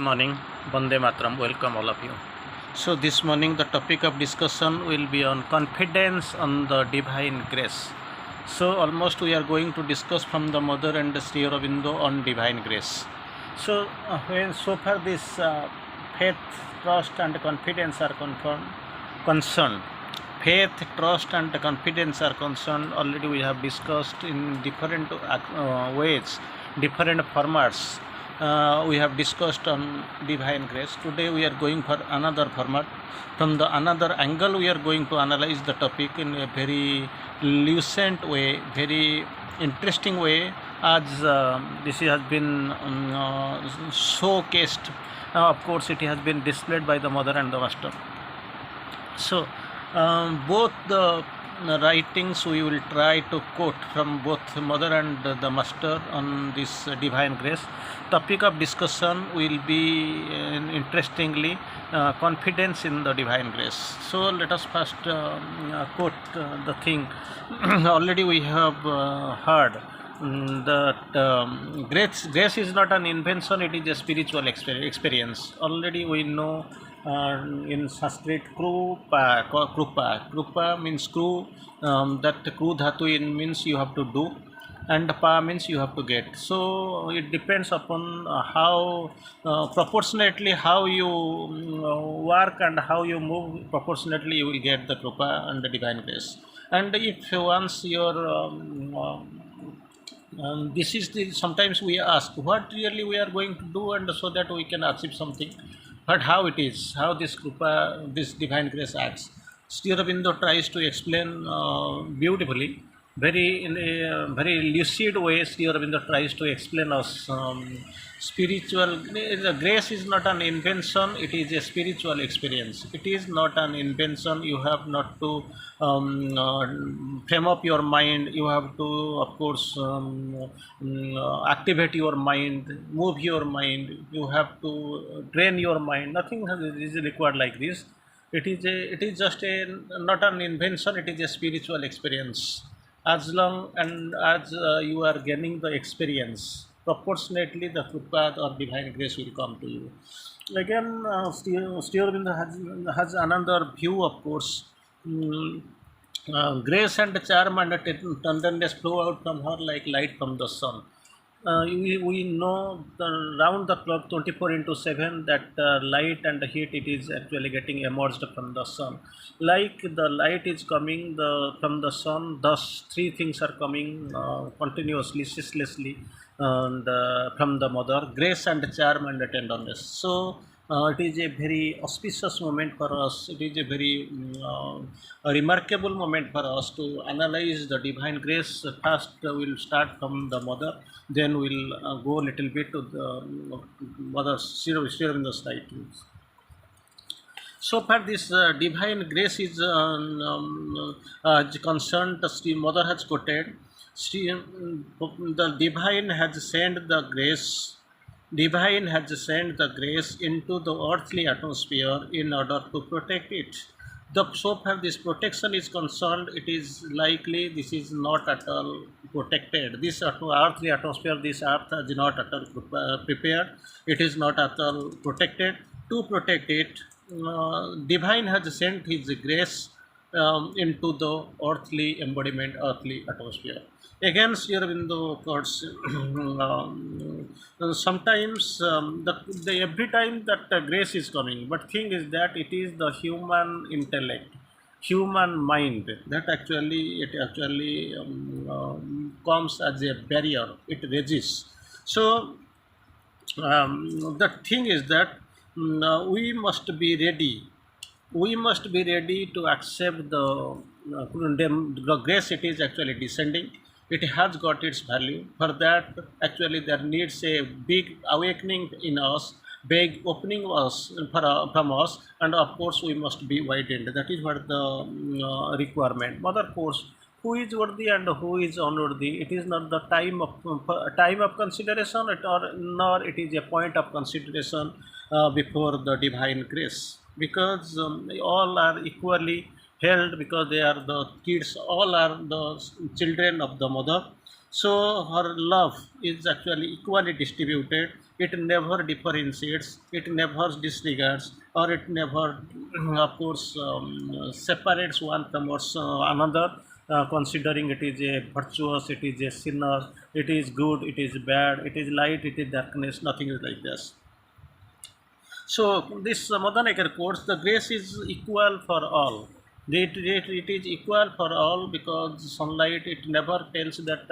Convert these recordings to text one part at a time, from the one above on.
morning, Bande Matram, welcome all of you. So this morning the topic of discussion will be on confidence on the divine grace. So almost we are going to discuss from the Mother and the Sri Aurobindo on divine grace. So when so far this faith, trust and confidence are concerned, faith, trust and confidence are concerned, already we have discussed in different ways, different formats. We have discussed on divine grace. Today we are going for another format. From the another angle we are going to analyze the topic in a very lucent way, very interesting way, as this has been showcased. Of course it has been displayed by the Mother and the Master. So both the writings we will try to quote from both Mother and the Master on this divine grace. Topic of discussion will be interestingly confidence in the divine grace. So let us first quote the thing. Already we have heard that grace is not an invention, it is a spiritual experience. Already we know in Sanskrit krupa means kru, that kru dhatu in means you have to do, and pa means you have to get. So it depends upon how proportionately how you work and how you move, proportionately you will get the krupa and the divine grace. And if once your this is the, sometimes we ask what really we are going to do, and so that we can achieve something. But how it is, how this krupa, this divine grace acts. Sri Aurobindo tries to explain beautifully, very in a very lucid way. Sri Aurobindo tries to explain us spiritual. The grace is not an invention; it is a spiritual experience. It is not an invention. You have not to frame up your mind. You have to, of course, activate your mind, move your mind. You have to train your mind. Nothing is required like this. It is just a not an invention. It is a spiritual experience. As long and as you are gaining the experience, proportionately the krupa or divine grace will come to you. Again, Sri Aurobindo has another view, of course. Grace and charm and tenderness flow out from her like light from the sun. We know round the clock 24 into 7 that light and heat, it is actually getting emerged from the sun. Like the light is coming from the sun, thus three things are coming continuously, ceaselessly, and from the Mother: grace and charm and tenderness. So it is a very auspicious moment for us. It is a very a remarkable moment for us to analyze the divine grace. First, we'll start from the Mother, then we'll go a little bit to the Mother's Sri Aurobindo's writings. So far, this divine grace is concerned. The Mother has quoted, the divine has sent the grace. Divine has sent the grace into the earthly atmosphere in order to protect it. So far this protection is concerned, it is likely this is not at all protected. This earthly atmosphere, this earth is not at all prepared. It is not at all protected. To protect it, divine has sent his grace into the earthly embodiment, earthly atmosphere. Again, Sri Aurobindo quotes, sometimes every time that grace is coming, but thing is that it is the human intellect, human mind that actually comes as a barrier. It resists. So the thing is that we must be ready. We must be ready to accept the grace. It is actually descending. It has got its value. For that, actually, there needs a big awakening in us, big opening us from us, and of course, we must be widened. That is what the requirement. Mother course, who is worthy and who is unworthy? It is not the time of consideration, nor it is a point of consideration before the divine grace, because all are equally held because they are the kids, all are the children of the mother. So her love is actually equally distributed. It never differentiates, it never disregards, or it never of course separates one from another, considering it is a virtuous, it is a sinner, it is good, it is bad, it is light, it is darkness, nothing is like this. So this Mother Nature quotes, the grace is equal for all. It is equal for all because sunlight, it never tells that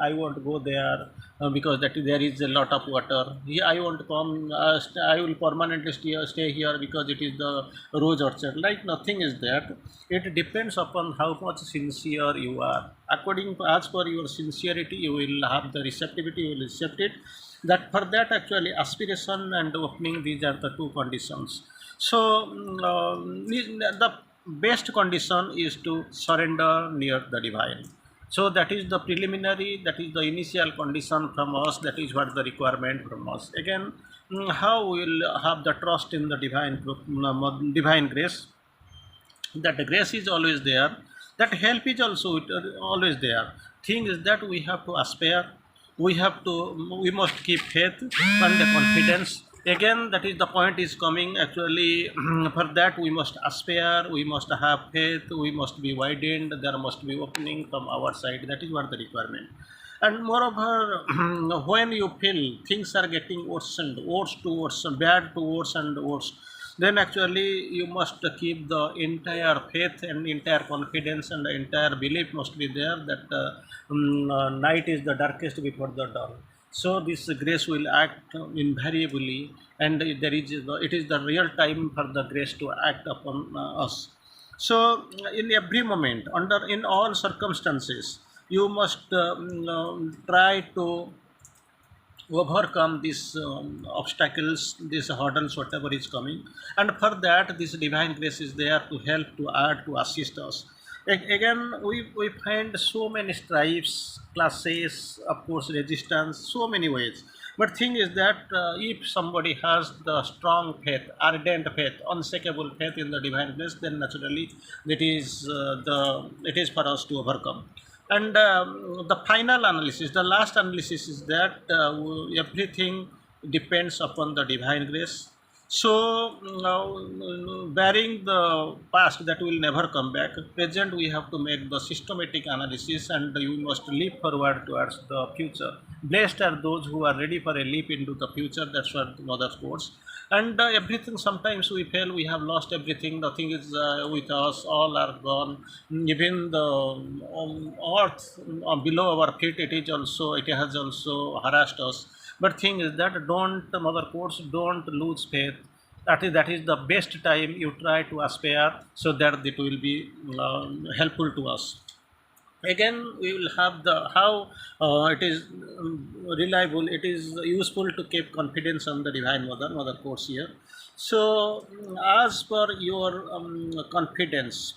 I won't go there because that there is a lot of water. I won't come. I will permanently stay here because it is the rose orchard. Like nothing is that. It depends upon how much sincere you are. According as per your sincerity, you will have the receptivity. You will accept it. That for that actually aspiration and opening, these are the two conditions. So the best condition is to surrender near the divine. So that is the preliminary, that is the initial condition from us, that is what the requirement from us. Again, how we will have the trust in the divine grace, that the grace is always there, that help is also always there. Thing is that we have to aspire, we have to, we must keep faith and the confidence. Again, that is the point is coming actually. For that we must aspire, we must have faith, we must be widened, there must be opening from our side. That is what the requirement. And moreover, when you feel things are getting worse to worse, bad to worse and worse, then actually you must keep the entire faith and entire confidence and the entire belief must be there that night is the darkest before the dawn. So this grace will act invariably, and it is the real time for the grace to act upon us. So in every moment, under in all circumstances, you must try to overcome these obstacles, these hurdles, whatever is coming. And for that, this divine grace is there to help, to add, to assist us. Again, we find so many stripes, classes, of course, resistance, so many ways. But thing is that if somebody has the strong faith, ardent faith, unshakable faith in the divine grace, then naturally it is for us to overcome. And the final analysis, the last analysis is that everything depends upon the divine grace. So, bearing the past that will never come back, present we have to make the systematic analysis, and we must leap forward towards the future. Blessed are those who are ready for a leap into the future. That's what the mother quotes. And everything, sometimes we fail, we have lost everything, nothing is with us, all are gone. Even the earth below our feet, it has also harassed us. But thing is that don't, mother quotes, don't lose faith. That is the best time you try to aspire, so that it will be helpful to us. Again, we will have the how it is reliable, it is useful to keep confidence on the divine mother course here. So as per your confidence,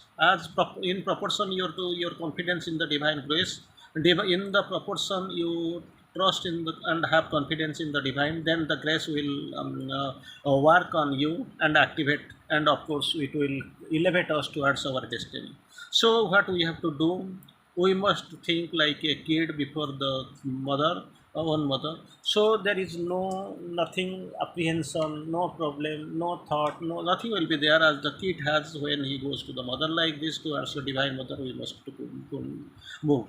in proportion to your confidence in the divine grace, in the proportion you trust in the, and have confidence in the divine, then the grace will work on you and activate, and of course it will elevate us towards our destiny. So what we have to do, we must think like a kid before the mother, our own mother. So there is nothing apprehension, no problem, no thought, no nothing will be there as the kid has when he goes to the mother. Like this towards the divine mother we must to move.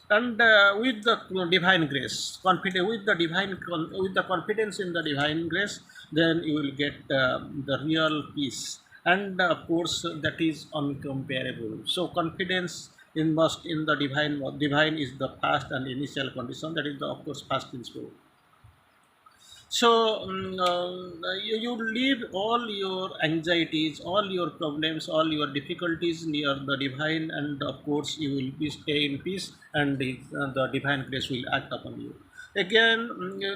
And with the divine grace, confident with the with the confidence in the divine grace, then you will get the real peace. And of course that is uncomparable. So confidence in must in the divine is the first and initial condition, that is the of course first principle. So you leave all your anxieties, all your problems, all your difficulties near the divine, and of course you will be stay in peace, and the divine grace will act upon you. Again,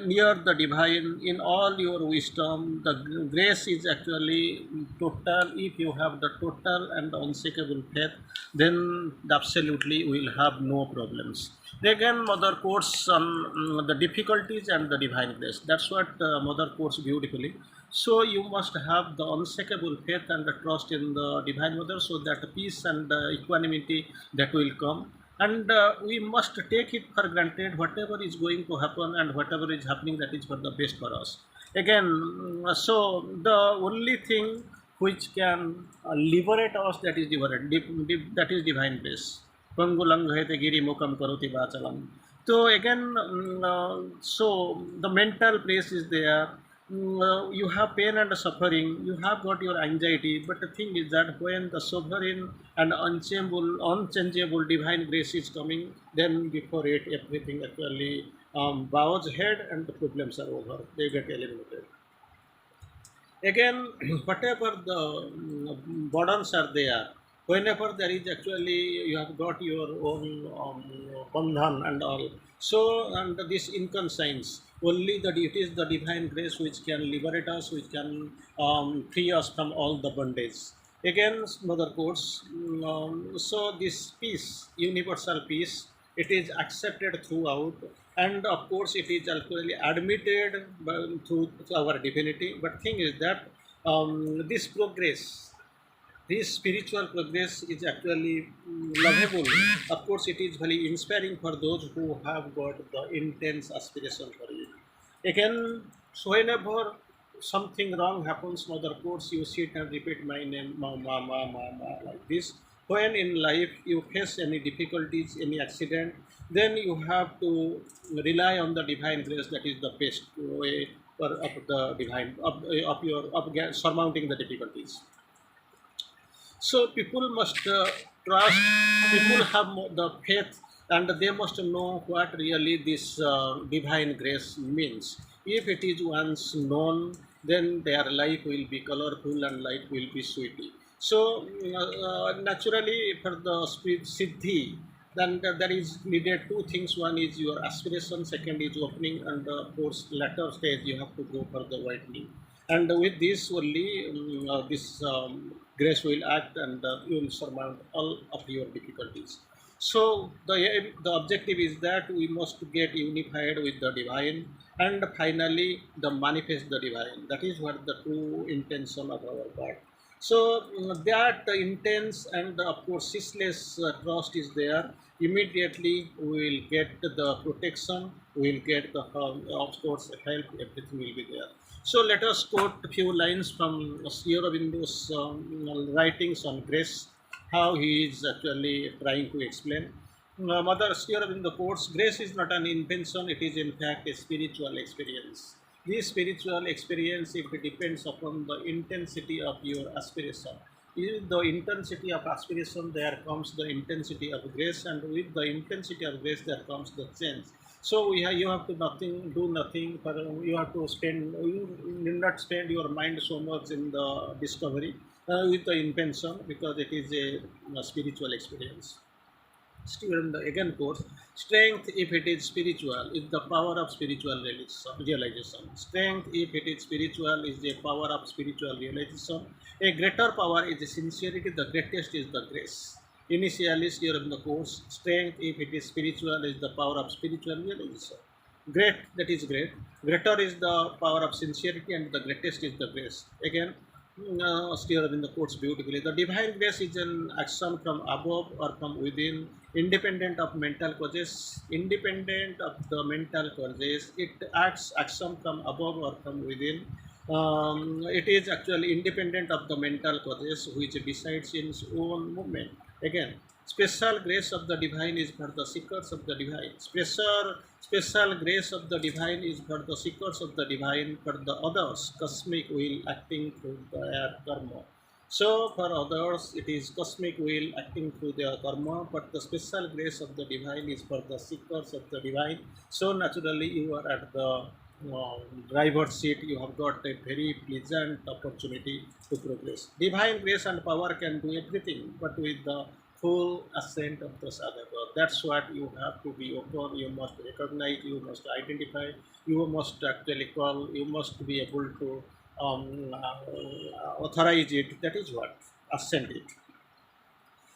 near the divine, in all your wisdom, the grace is actually total. If you have the total and unshakable faith, then absolutely we will have no problems. Again, Mother quotes on the difficulties and the divine grace. That's what Mother quotes beautifully. So you must have the unshakable faith and the trust in the divine Mother, so that peace and equanimity that will come. And we must take it for granted whatever is going to happen and whatever is happening, that is for the best for us. Again, so the only thing which can liberate us, that is divine, that is divine grace. Pangulang hete giri mukam karoti vachalam. So again, so the mental place is there. You have pain and suffering, you have got your anxiety, but the thing is that when the sovereign and unchangeable divine grace is coming, then before it everything actually bows head and the problems are over, they get eliminated. Again, whatever the burdens are there, whenever there is actually, you have got your own bandhan and all. So, and this inconscience, only that it is the divine grace which can liberate us, which can free us from all the bondage. Again, Mother quotes, so this peace, universal peace, it is accepted throughout, and of course it is actually admitted through our divinity. But thing is that this progress, this spiritual progress is actually lovable. Of course it is very inspiring for those who have got the intense aspiration for it. Again, so whenever something wrong happens, Mother quotes, you sit and repeat my name, ma, ma, ma, ma, ma, like this. When in life you face any difficulties, any accident, then you have to rely on the divine grace. That is the best way for of the divine of your of surmounting the difficulties. So people must trust, people have the faith, and they must know what really this divine grace means. If it is once known, then their life will be colorful and life will be sweet. So, naturally, for the spirit siddhi, then there is needed two things. One is your aspiration, second is opening, and of course, latter stage you have to go for the widening. And with this only, this grace will act, and you will surmount all of your difficulties. So the objective is that we must get unified with the divine, and finally the manifest the divine. That is what the true intention of our God. So that intense and of course ceaseless trust is there. Immediately we will get the protection, we will get the of course help, everything will be there. So let us quote a few lines from Sri Aurobindo's writings on grace, how he is actually trying to explain. Mother Sri Aurobindo quotes, grace is not an invention, it is in fact a spiritual experience. This spiritual experience, it depends upon the intensity of your aspiration. In the intensity of aspiration, there comes the intensity of grace, and with the intensity of grace, there comes the change. So you have to do nothing. For you have to spend. You need not spend your mind so much in the discovery with the invention, because it is a spiritual experience. Student again quotes, strength if it is spiritual is the power of spiritual realization. Strength if it is spiritual is the power of spiritual realization. A greater power is the sincerity, the greatest is the grace. Initially here in the course, strength if it is spiritual is the power of spiritual realization. Great, that is great. Greater is the power of sincerity, and the greatest is the grace. Again, still in the quotes beautifully. The divine grace is an action from above or from within, independent of mental causes. Independent of the mental causes, it acts action from above or from within. It is actually independent of the mental causes, which decides in its own movement. Again, special grace of the divine is for the seekers of the divine. Special grace of the divine is for the seekers of the divine, for the others, cosmic will acting through their karma. So for others, it is cosmic will acting through their karma, but the special grace of the divine is for the seekers of the divine. So naturally, you are at the driver's seat. You have got a very pleasant opportunity to progress. Divine grace and power can do everything, but with the full assent of the sadhaka. That's what you have to be open, you must recognize, you must identify, you must actually call, you must be able to authorize it. That is what assent it.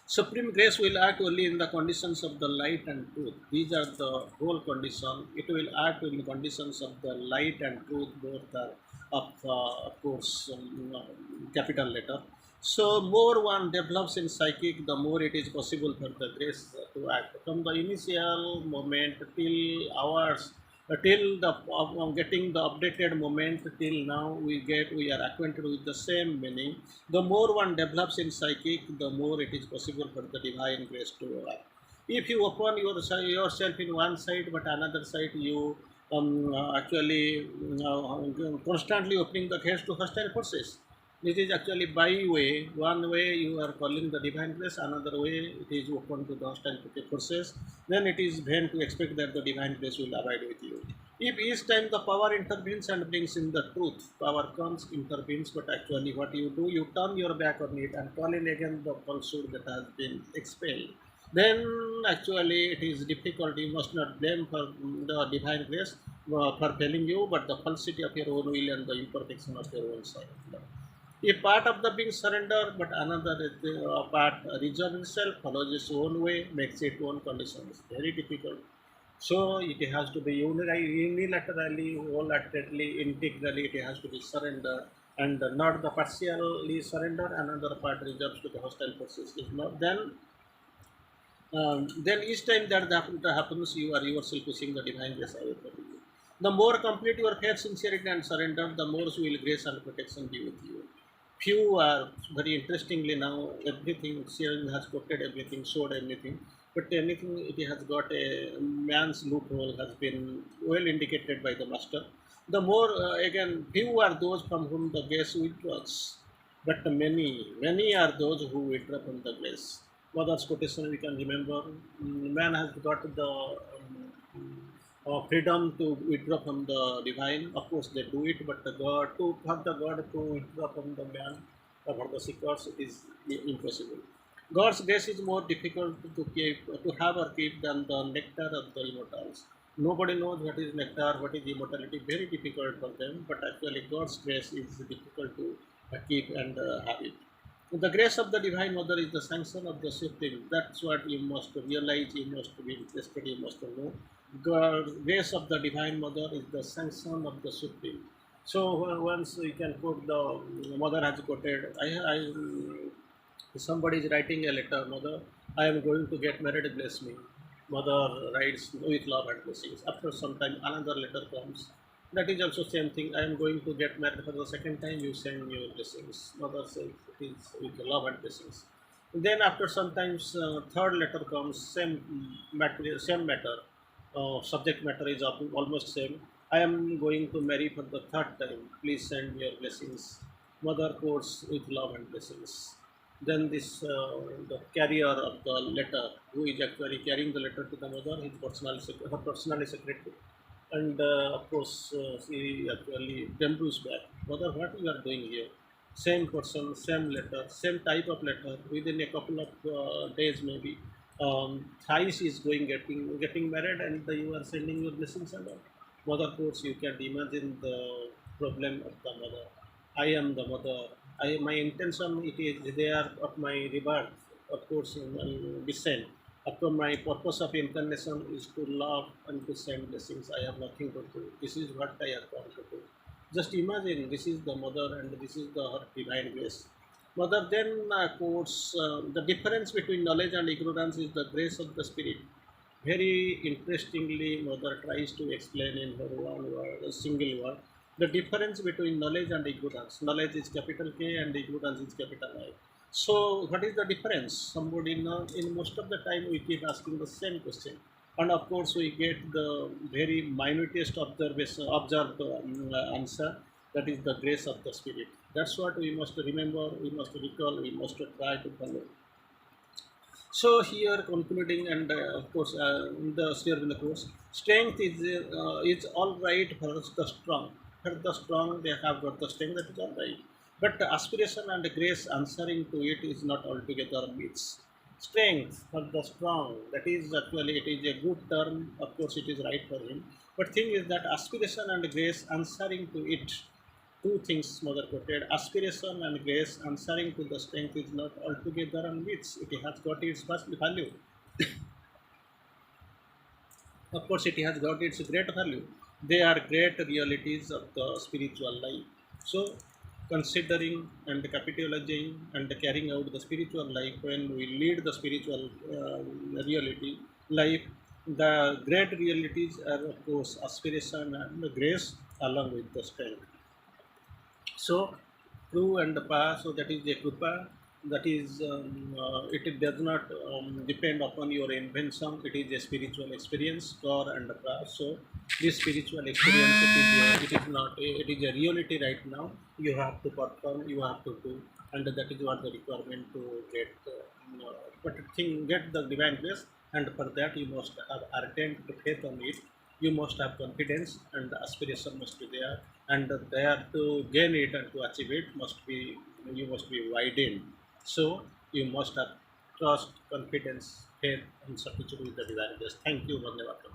Supreme grace will act only in the conditions of the light and truth. These are the whole condition. It will act in the conditions of the light and truth. Both are of course, capital letter. So more one develops in psychic, the more it is possible for the grace to act. From the initial moment till hours, till the getting the updated moment till now, we are acquainted with the same meaning. The more one develops in psychic, the more it is possible for the divine grace to act. If you open yourself in one side, but another side you actually constantly opening the gates to hostile forces. This is actually by way. One way you are calling the divine grace, another way it is open to the hostile forces. Then it is vain to expect that the divine grace will abide with you. If each time the power intervenes and brings in the truth, power comes, intervenes, but actually what you do, you turn your back on it and call in again the falsehood that has been expelled. Then actually it is difficult. You must not blame for the divine grace for failing you, but the falsity of your own will and the imperfection of your own side. A part of the being surrender, but another part reserve itself, follows its own way, makes its own conditions. Very difficult. So it has to be unilaterally, wholeheartedly, integrally, it has to be surrendered, and not the partially surrender, another part reserves to the hostile forces. If not, then each time that happens, you are yourself pushing the divine grace away from you. The more complete your faith, sincerity, and surrender, the more will grace and protection be with you. Few are very interestingly now everything Sharon has quoted everything, showed everything, but anything it has got a man's loophole has been well indicated by the master. The more again, few are those from whom the grace withdraws, but many are those who withdraw from the grace. Mother's quotation we can remember. Man has got the freedom to withdraw from the divine. Of course, they do it, but the God to have the God to withdraw from the man or from the seekers, it is impossible. God's grace is more difficult to keep, to have or keep than the nectar of the immortals. Nobody knows what is nectar, what is immortality. Very difficult for them, but actually God's grace is difficult to keep and have it. The grace of the Divine Mother is the sanction of the Supreme. That's what you must realize, you must be interested, you must know. The grace of the Divine Mother is the sanction of the Supreme. So once you can quote the Mother has quoted, somebody is writing a letter, Mother, I am going to get married, bless me. Mother writes with love and blessings. After some time, another letter comes. That is also same thing. I am going to get married for the second time. You send your blessings. Mother says it is with love and blessings. Then after sometimes third letter comes, same matter. Subject matter is almost same. I am going to marry for the third time. Please send your blessings. Mother quotes with love and blessings. Then this the carrier of the letter, who is actually carrying the letter to the mother, his her personal secretary, and of course she actually trembles back. Mother, what you are doing here? Same person, same letter, same type of letter. Within a couple of days, maybe thrice is getting married, and you are sending your blessings and all. Mother quotes, you can imagine the problem of the mother. I am the mother. My intention it is there of my rebirth, of course, in descent. After my purpose of incarnation is to love and to send blessings. I have nothing to do. This is what I have come to do. Just imagine this is the mother and this is the her divine grace. Mother then quotes the difference between knowledge and ignorance is the grace of the spirit. Very interestingly, Mother tries to explain in her one word, a single word, the difference between knowledge and ignorance. Knowledge is capital K and ignorance is capital I. So, what is the difference? Somebody know, in most of the time we keep asking the same question, and of course we get the very minutest observation, observed answer. That is the grace of the spirit. That's what we must remember. We must recall. We must try to follow. So here concluding and of course the here in the course, strength is all right for the strong. For the strong, they have got the strength, that is all right. But the aspiration and grace answering to it is not altogether meets. strength for the strong. That is actually it is a good term. Of course, it is right for him. But thing is that aspiration and grace answering to it. Two things Mother quoted: aspiration and grace answering to the strength is not altogether on which it has got its first value. Of course, it has got its great value. They are great realities of the spiritual life. So, considering and capitalizing and carrying out the spiritual life, when we lead the spiritual reality life, the great realities are, of course, aspiration and grace along with the strength. So, true and past, so that is a krupa, that is, it does not depend upon your invention, it is a spiritual experience, for and past. So, this spiritual experience, it is not, it is a reality right now. You have to perform, you have to do, and that is what the requirement to get, but thing, get the divine grace, and for that you must have ardent faith on it. You must have confidence, and the aspiration must be there, and there to gain it and to achieve it must be, you must be widened. So you must have trust, confidence, faith, and certitude with the divine grace. Thank you, Vandewata.